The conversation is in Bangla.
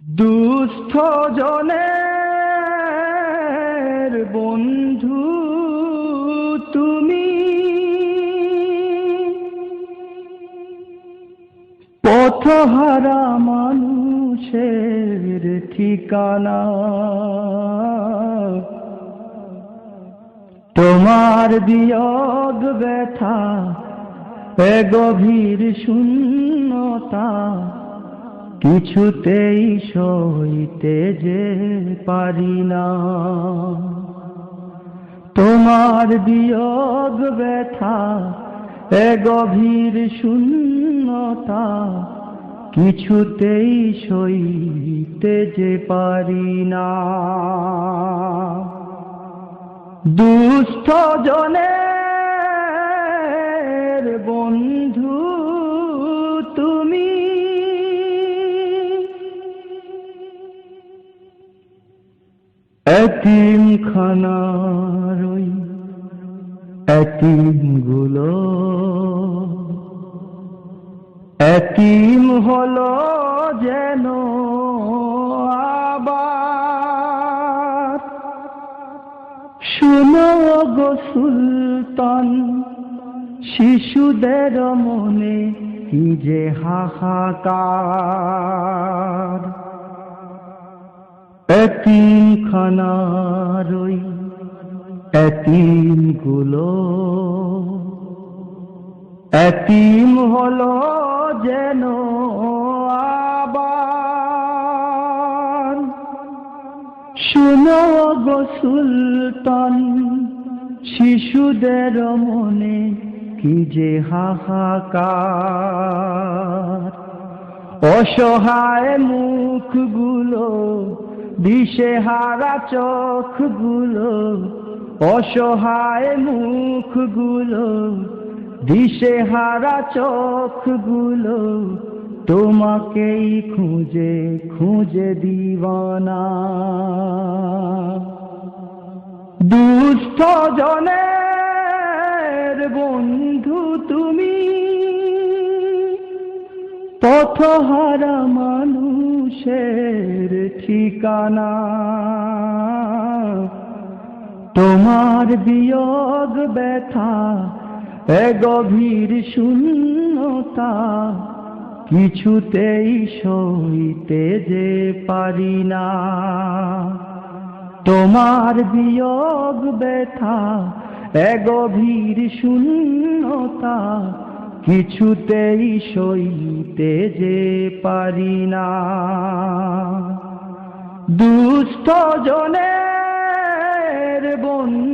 দুস্থ জনের বন্ধু তুমি, পথহারা মানুষের ঠিকানা। তোমার বিয়োগ ব্যথা এ গভীর শূন্যতা, কিছুতেই সইতে যে পারি না। তোমার বিয়োগ ব্যথা এ গভীর শূন্যতা, কিছুতেই সইতে যে পারি না। দুস্থ জনের বন্ধু তুমি, এতিমখানার ওই এতিমগুলো এতিম হলো যেন আবার। শুনো গো সুলতান, শিশুদের মনে কি যে হাহাকার। এতিমখানার ওই এতিমগুলো এতিম হলো যেন আবার। শুনো গো সুলতান, শিশুদের মনে কি যে হাহাকার। অসহায় মুখগুলো, দিশেহারা চোখগুলো, অসহায় মুখগুলো, দিশেহারা চোখগুলো, তোমাকেই খুঁজে খুঁজে দিওয়ানা। দুস্থ জনের বন্ধু তুমি, পথহারা মানুষের ঠিকানা। তোমার বিয়োগ ব্যথা এ গভীর শূন্যতা, কিছুতেই সইতে যে পারি না। তোমার বিয়োগ ব্যথা এ গভীর শূন্যতা, কিছুতেই সইতে যে পারি না। দুস্থ জনের বন্ধু